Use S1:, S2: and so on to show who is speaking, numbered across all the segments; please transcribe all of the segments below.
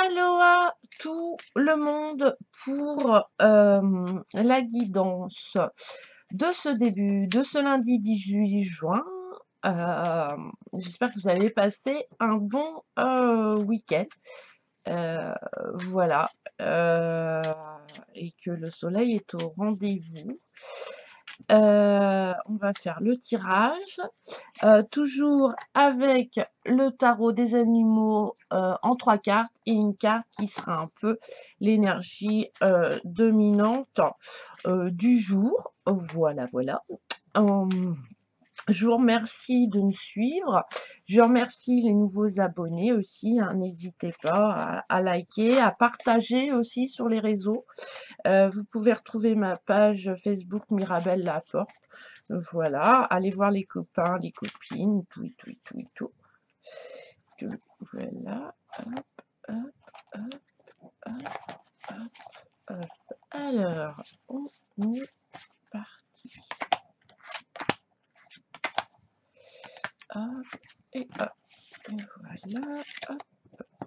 S1: Aloha tout le monde pour la guidance de ce début, de ce lundi 18 juin. J'espère que vous avez passé un bon week-end. Voilà. Et que le soleil est au rendez-vous. On va faire le tirage, toujours avec le tarot des animaux en 3 cartes et une carte qui sera un peu l'énergie dominante du jour. Voilà, voilà. Je vous remercie de me suivre. Je remercie les nouveaux abonnés aussi. Hein, n'hésitez pas à liker, à partager aussi sur les réseaux. Vous pouvez retrouver ma page Facebook Mirabelle Laporte. Voilà, allez voir les copains, les copines, tout. Voilà, hop, hop, hop, hop, hop, hop. Alors, on est parti. Hop, et hop. Et voilà, hop,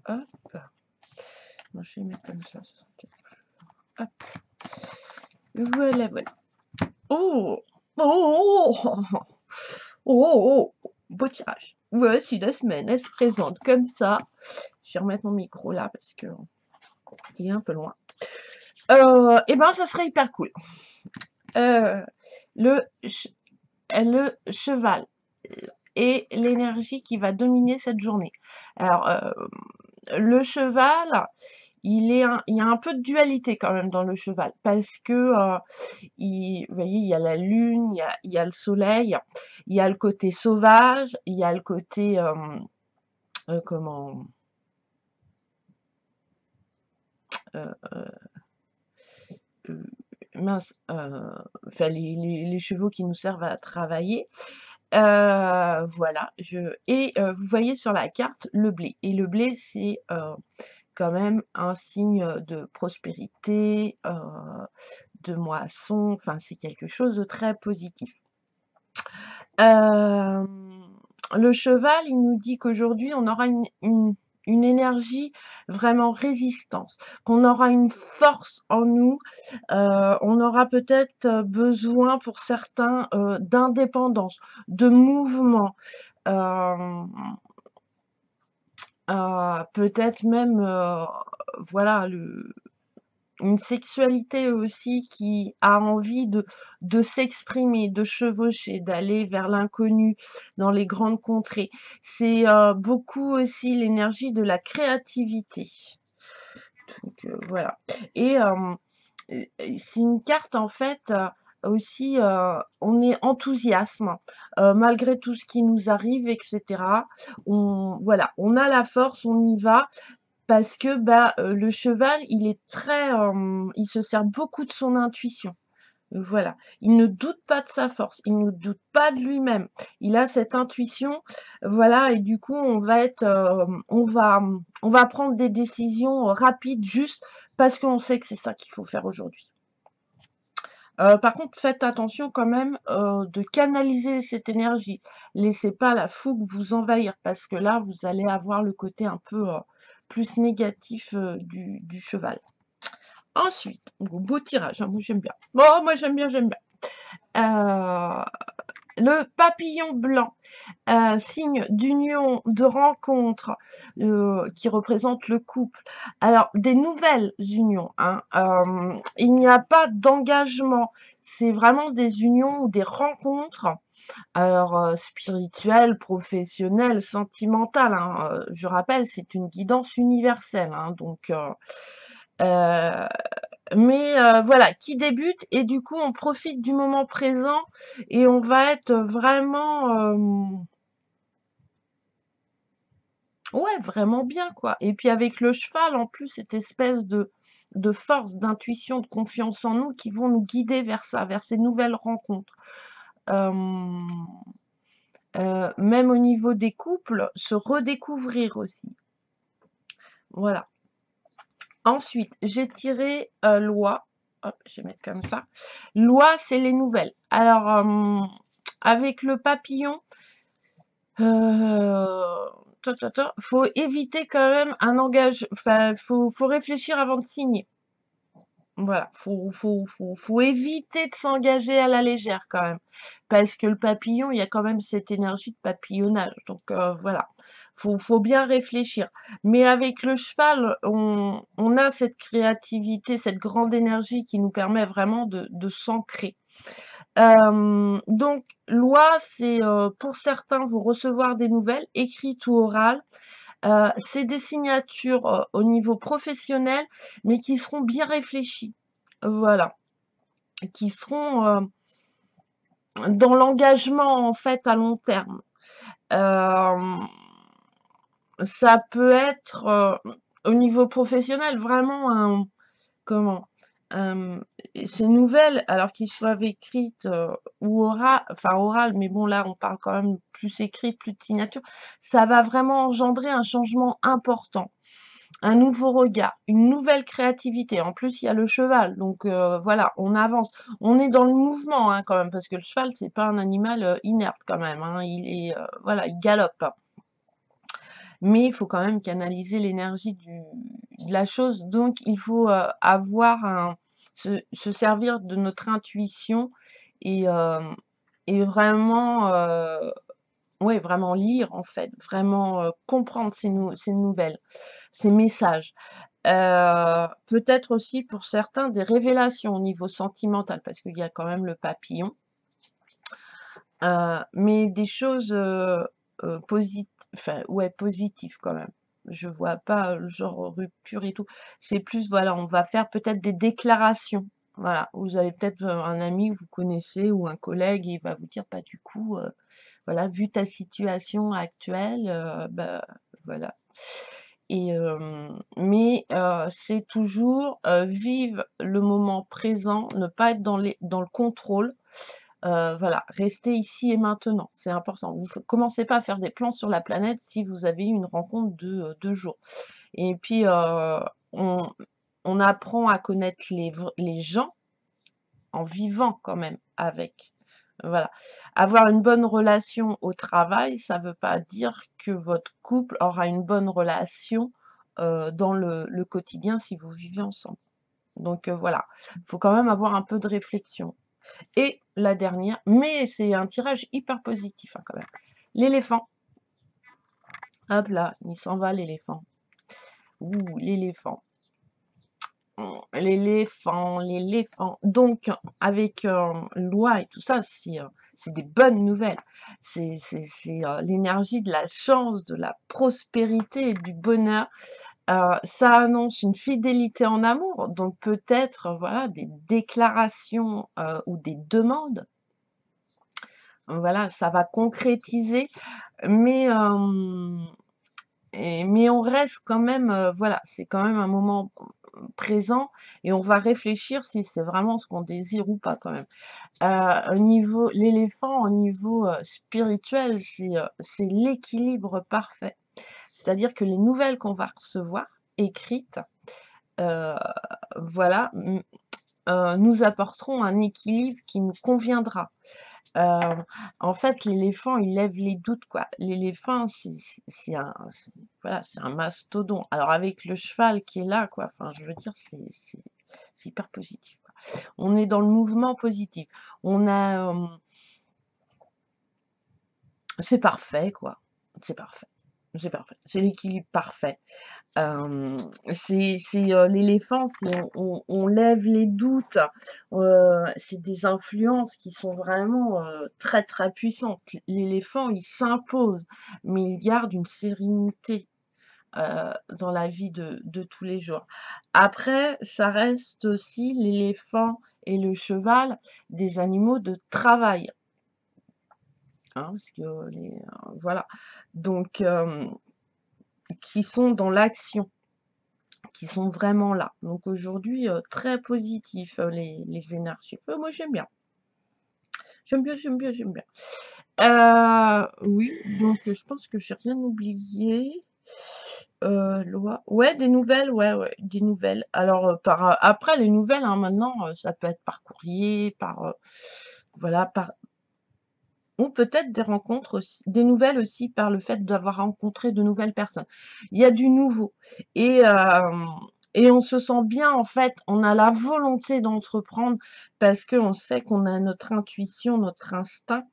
S1: hop. Moi, je vais mettre comme ça. Hop. Voilà, voilà. Oh! Oh! Oh! Beau tirage. Ouais, si la semaine, elle se présente comme ça. Je vais remettre mon micro là parce que il est un peu loin. Et ben, ça serait hyper cool. Le cheval et l'énergie qui va dominer cette journée. Alors, le cheval, il y a un peu de dualité quand même dans le cheval parce que vous voyez, il y a la lune, il y a le soleil, il y a le côté sauvage, il y a le côté comment mince, enfin les chevaux qui nous servent à travailler. Voilà, vous voyez sur la carte le blé. Et le blé, c'est quand même un signe de prospérité, de moisson, enfin c'est quelque chose de très positif. Le cheval, il nous dit qu'aujourd'hui, on aura une énergie vraiment résistance, qu'on aura une force en nous, on aura peut-être besoin pour certains d'indépendance, de mouvement, peut-être même, voilà, une sexualité aussi qui a envie de s'exprimer, de chevaucher, d'aller vers l'inconnu dans les grandes contrées. C'est beaucoup aussi l'énergie de la créativité. Donc voilà. Et c'est une carte en fait aussi, on est enthousiasme malgré tout ce qui nous arrive, etc. Voilà, on a la force, on y va. Parce que le cheval, il est très, il se sert beaucoup de son intuition. Voilà. Il ne doute pas de sa force, il ne doute pas de lui-même. Il a cette intuition, voilà, et du coup, on va prendre des décisions rapides juste parce qu'on sait que c'est ça qu'il faut faire aujourd'hui. Par contre, faites attention quand même de canaliser cette énergie. Laissez pas la fougue vous envahir parce que là, vous allez avoir le côté un peu plus négatif du cheval. Ensuite, beau tirage, hein, moi j'aime bien. Bon, moi j'aime bien. Le papillon blanc, signe d'union, de rencontre, qui représente le couple. Alors, des nouvelles unions, hein, il n'y a pas d'engagement, c'est vraiment des unions ou des rencontres, alors spirituelles, professionnelles, sentimentales, hein, je rappelle, c'est une guidance universelle, hein, donc mais voilà, qui débute et du coup, on profite du moment présent et on va être vraiment, ouais, vraiment bien, quoi. Et puis avec le cheval, en plus, cette espèce de force, d'intuition, de confiance en nous qui vont nous guider vers ça, vers ces nouvelles rencontres. Même au niveau des couples, se redécouvrir aussi. Voilà. Ensuite, j'ai tiré loi. Hop, je vais mettre comme ça. Loi, c'est les nouvelles. Alors, avec le papillon, faut éviter quand même un engagement, enfin, faut réfléchir avant de signer. Voilà, faut éviter de s'engager à la légère quand même. Parce que le papillon, il y a quand même cette énergie de papillonnage. Donc voilà, faut bien réfléchir. Mais avec le cheval, on a cette créativité, cette grande énergie qui nous permet vraiment de s'ancrer. Donc, loi, c'est pour certains, vous recevoir des nouvelles, écrites ou orales. C'est des signatures au niveau professionnel, mais qui seront bien réfléchies. Voilà, qui seront dans l'engagement en fait à long terme. Euh, Ça peut être au niveau professionnel vraiment un comment euh, ces nouvelles, alors qu'ils soient écrites ou orales, enfin orales, mais bon là on parle quand même plus écrite, plus de signature, ça va vraiment engendrer un changement important. Un nouveau regard, une nouvelle créativité. En plus, il y a le cheval, donc voilà, on avance. On est dans le mouvement hein, quand même, parce que le cheval, c'est pas un animal inerte quand même. Hein, il est, voilà, il galope. Mais il faut quand même canaliser l'énergie de la chose. Donc, il faut avoir se servir de notre intuition et, euh, et vraiment, ouais, vraiment lire en fait, vraiment comprendre ces nouvelles, ces messages. Peut-être aussi pour certains des révélations au niveau sentimental, parce qu'il y a quand même le papillon, mais des choses enfin, ouais, positives quand même. Je vois pas le genre rupture et tout. C'est plus, voilà, on va faire peut-être des déclarations. Voilà, vous avez peut-être un ami que vous connaissez ou un collègue, et il va vous dire, pas du coup, voilà, vu ta situation actuelle, bah, voilà. Et mais c'est toujours, vivre le moment présent, ne pas être dans le contrôle. Voilà, rester ici et maintenant, c'est important. Vous commencez pas à faire des plans sur la planète si vous avez eu une rencontre de 2 jours. Et puis, on on apprend à connaître les gens en vivant quand même avec. Voilà. Avoir une bonne relation au travail, ça ne veut pas dire que votre couple aura une bonne relation, dans le quotidien si vous vivez ensemble. Donc, voilà, il faut quand même avoir un peu de réflexion. Et la dernière, mais c'est un tirage hyper positif, hein, quand même. L'éléphant. Hop là, il s'en va l'éléphant. Ouh, l'éléphant. L'éléphant, l'éléphant. Donc, avec loi et tout ça, c'est des bonnes nouvelles. C'est l'énergie de la chance, de la prospérité et du bonheur. Ça annonce une fidélité en amour, donc peut-être voilà des déclarations ou des demandes. Voilà, ça va concrétiser, mais mais on reste quand même, voilà, c'est quand même un moment présent et on va réfléchir si c'est vraiment ce qu'on désire ou pas quand même. Au niveau l'éléphant, au niveau, spirituel, c'est l'équilibre parfait. C'est-à-dire que les nouvelles qu'on va recevoir, écrites, heu, voilà, nous apporteront un équilibre qui nous conviendra. Heu, En fait, l'éléphant, il lève les doutes, quoi. L'éléphant, c'est un voilà, c'est un mastodon. Alors avec le cheval qui est là, quoi, enfin, je veux dire, c'est hyper positif, quoi. On est dans le mouvement positif. On a, c'est parfait, quoi. C'est parfait. C'est parfait. C'est l'équilibre parfait. Hem, l'éléphant, c'est on lève les doutes, c'est des influences qui sont vraiment, très, très puissantes. L'éléphant, il s'impose, mais il garde une sérénité, dans la vie de tous les jours. Après, ça reste aussi l'éléphant et le cheval, des animaux de travail, hein, parce que voilà. Donc qui sont dans l'action. Qui sont vraiment là. Donc aujourd'hui, très positif, les énergies. Moi j'aime bien. J'aime bien, j'aime bien, j'aime bien. Oui, donc je pense que j'ai rien oublié. Loi ouais, des nouvelles, ouais, ouais, des nouvelles. Alors, après les nouvelles, hein, maintenant, ça peut être par courrier, par, voilà, par ou peut-être des rencontres aussi, des nouvelles aussi par le fait d'avoir rencontré de nouvelles personnes. Il y a du nouveau et on se sent bien en fait, on a la volonté d'entreprendre parce qu'on sait qu'on a notre intuition, notre instinct,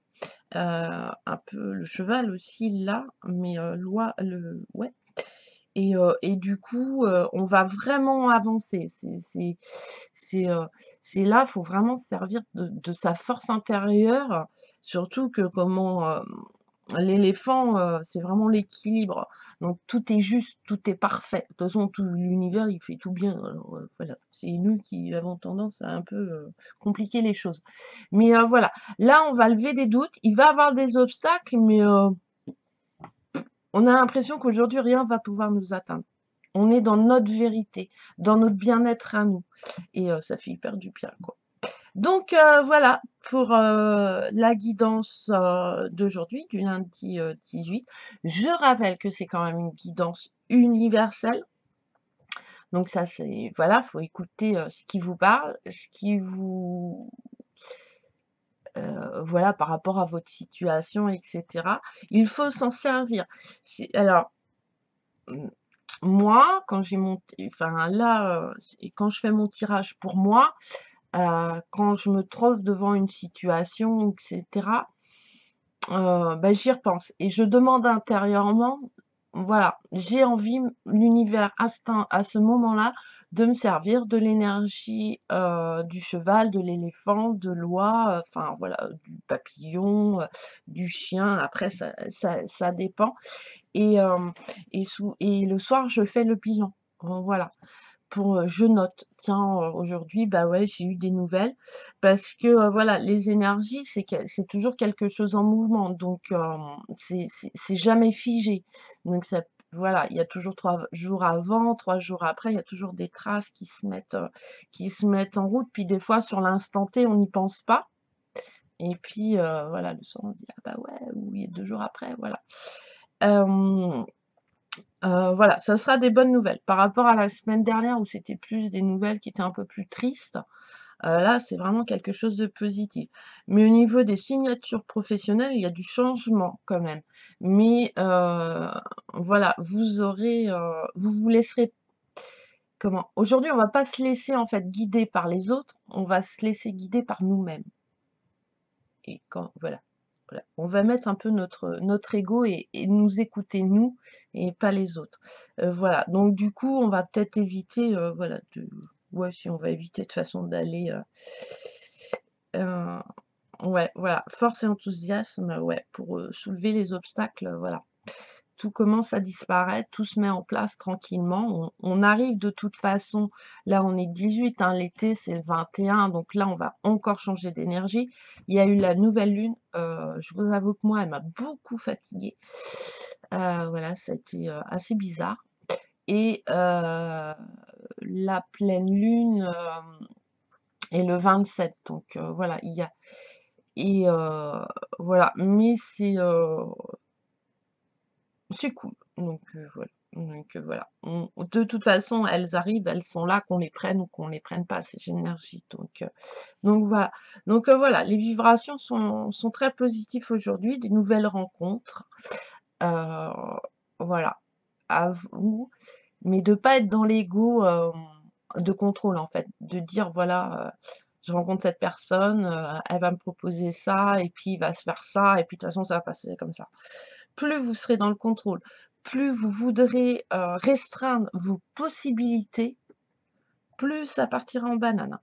S1: un peu le cheval aussi là, mais loi le ouais et du coup, on va vraiment avancer. C'est, heu, c'est là, faut vraiment se servir de sa force intérieure, surtout que l'éléphant, c'est vraiment l'équilibre. Donc tout est juste, tout est parfait. De toute façon, tout l'univers, il fait tout bien. Alors, voilà, c'est nous qui avons tendance à un peu, compliquer les choses. Mais, voilà, là, on va lever des doutes. Il va y avoir des obstacles, mais, on a l'impression qu'aujourd'hui, rien va pouvoir nous atteindre. On est dans notre vérité, dans notre bien-être à nous et ça fait hyper du bien, quoi. Donc voilà pour, la guidance, d'aujourd'hui, du lundi, 18. Je rappelle que c'est quand même une guidance universelle, donc ça c'est voilà, faut écouter, ce qui vous parle, ce qui vous voilà, par rapport à votre situation et cetera. Il faut s'en servir. C'est alors, mmh, moi, quand j'ai mon enfin là, et quand je fais mon tirage pour moi, quand je me trouve devant une situation et cetera, bah, j'y repense et je demande intérieurement, voilà, j'ai envie, l'univers à ce moment-là, de me servir de l'énergie, du cheval, de l'éléphant, de l'oie, enfin voilà, du papillon, du chien. Après ça dépend et le soir, je fais le bilan. Voilà. Je note. Tiens, aujourd'hui, bah, ouais, j'ai eu des nouvelles parce que, voilà, les énergies, c'est toujours quelque chose en mouvement donc c'est jamais figé. Donc ça voilà, il y a toujours 3 jours avant, 3 jours après, il y a toujours des traces qui se mettent en route. Puis des fois, sur l'instant T, on n'y pense pas et puis, voilà, le soir, on se dit: «Ah bah, ouais» ou il y a 2 jours après, voilà. Hem voilà, ça sera des bonnes nouvelles. Par rapport à la semaine dernière où c'était plus des nouvelles qui étaient un peu plus tristes, là, c'est vraiment quelque chose de positif. Mais au niveau des signatures professionnelles, il y a du changement quand même. Mais voilà, vous vous laisserez comment? Aujourd'hui, on va pas se laisser en fait guider par les autres, on va se laisser guider par nous-mêmes et quand voilà. Voilà, on va mettre un peu notre ego et nous écouter nous et pas les autres. Voilà, donc du coup, on va peut-être éviter, voilà de ouais, si on va éviter de façon d'aller, heu, ouais, voilà, force et enthousiasme, ouais, pour, soulever les obstacles, voilà. Tout commence à disparaître, tout se met en place tranquillement. On arrive de toute façon, là on est 18, hein, l'été c'est le 21, donc là on va encore changer d'énergie. Il y a eu la nouvelle lune, je vous avoue que moi elle m'a beaucoup fatiguée. Voilà, ça a été, assez bizarre et la pleine lune, est le 27 donc voilà, il y a et voilà, mais c'est cool, donc voilà. De toute façon, elles arrivent, elles sont là, qu'on les prenne ou qu'on les prenne pas, ces énergies, donc voilà. Donc voilà, les vibrations sont très positives aujourd'hui, des nouvelles rencontres, heu, voilà. À vous, mais de pas être dans l'ego, de contrôle, en fait. De dire: «Voilà, je rencontre cette personne, elle va me proposer ça et puis il va se faire ça et puis de toute façon ça va passer comme ça». Plus vous serez dans le contrôle, plus vous voudrez, restreindre vos possibilités, plus ça partira en banane, hein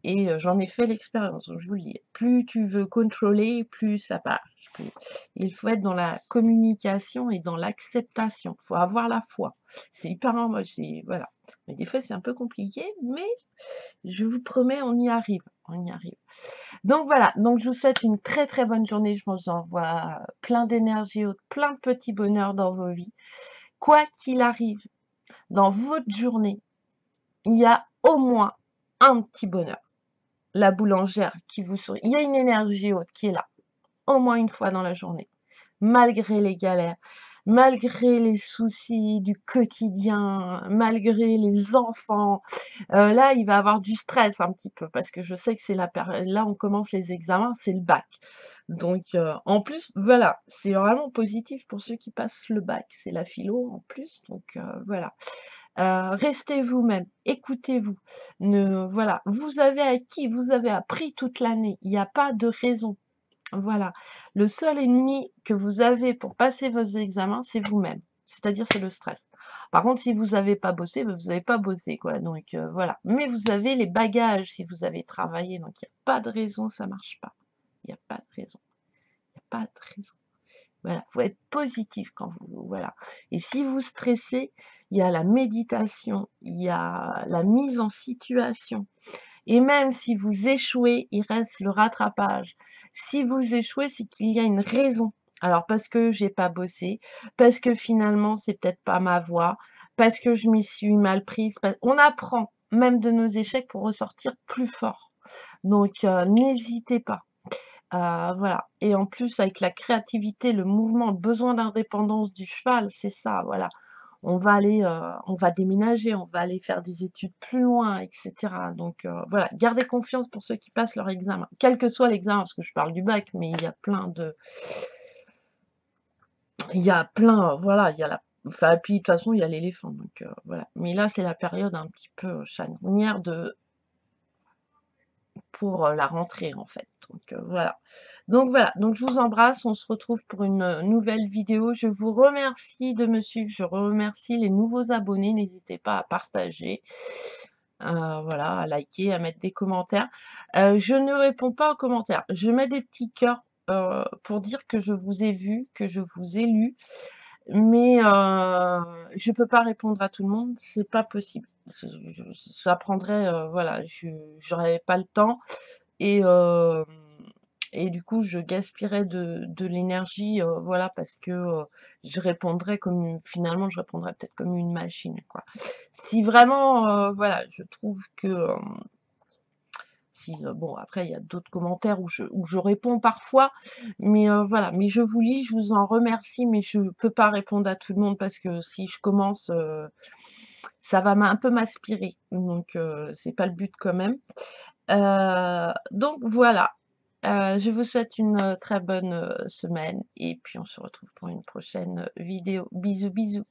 S1: et j'en ai fait l'expérience, je vous le dis. Plus tu veux contrôler, plus ça part. Plus il faut être dans la communication et dans l'acceptation. Il faut avoir la foi. C'est hyper c'est voilà. Mais des fois, c'est un peu compliqué, mais je vous promets, on y arrive, on y arrive. Donc voilà, donc je vous souhaite une très, très bonne journée. Je vous envoie plein d'énergie, plein de petits bonheurs dans vos vies. Quoi qu'il arrive dans votre journée, il y a au moins un petit bonheur. La boulangère qui vous sourit. Il y a une énergie haute qui est là, au moins une fois dans la journée, malgré les galères, malgré les soucis du quotidien, malgré les enfants, là, il va avoir du stress un petit peu parce que je sais que c'est la période là, on commence les examens, c'est le bac. Donc en plus, voilà, c'est vraiment positif pour ceux qui passent le bac, c'est la philo en plus, donc voilà. Restez vous-même, écoutez-vous. Ne Voilà, vous avez acquis, vous avez appris toute l'année, il y a pas de raison. Voilà. Le seul ennemi que vous avez pour passer vos examens, c'est vous-même. C'est-à-dire, c'est le stress. Par contre, si vous n'avez pas bossé, bah, vous n'avez pas bossé, quoi. Donc, voilà. Mais vous avez les bagages si vous avez travaillé. Donc, il n'y a pas de raison, ça marche pas. Il n'y a pas de raison. Il n'y a pas de raison. Voilà, faut être positif quand vous voilà. Et si vous stressez, il y a la méditation, il y a la mise en situation. Et même si vous échouez, il reste le rattrapage. Si vous échouez, c'est qu'il y a une raison. Alors parce que j'ai pas bossé, parce que finalement c'est peut-être pas ma voie, parce que je m'y suis mal prise. On apprend même de nos échecs pour ressortir plus fort. Donc n'hésitez pas. Voilà. Et en plus avec la créativité, le mouvement, le besoin d'indépendance du cheval, c'est ça, voilà. On va déménager, on va aller faire des études plus loin, et cetera. Donc voilà, gardez confiance pour ceux qui passent leur examen, quel que soit l'examen, parce que je parle du bac, mais il y a plein, voilà, il y a la enfin, puis de toute façon, il y a l'éléphant, donc voilà. Mais là, c'est la période un petit peu charnière pour la rentrée, en fait. Donc voilà. Donc voilà, donc je vous embrasse, on se retrouve pour une nouvelle vidéo. Je vous remercie de me suivre, je remercie les nouveaux abonnés, n'hésitez pas à partager, voilà, à liker, à mettre des commentaires. Je ne réponds pas aux commentaires, je mets des petits cœurs, pour dire que je vous ai vu, que je vous ai lu, mais je peux pas répondre à tout le monde, c'est pas possible. Ça prendrait, voilà, j'aurais pas le temps et hem et du coup, je gaspillerais de l'énergie, voilà, parce que, je répondrais comme une finalement, je répondrais peut-être comme une machine, quoi. Si vraiment, voilà, je trouve que, si, bon, après, il y a d'autres commentaires où je réponds parfois, mais voilà. Mais je vous lis, je vous en remercie, mais je peux pas répondre à tout le monde parce que si je commence, ça va un peu m'aspirer, donc c'est pas le but quand même. Donc voilà. Je vous souhaite une, très bonne, semaine et puis on se retrouve pour une prochaine, vidéo. Bisous, bisous.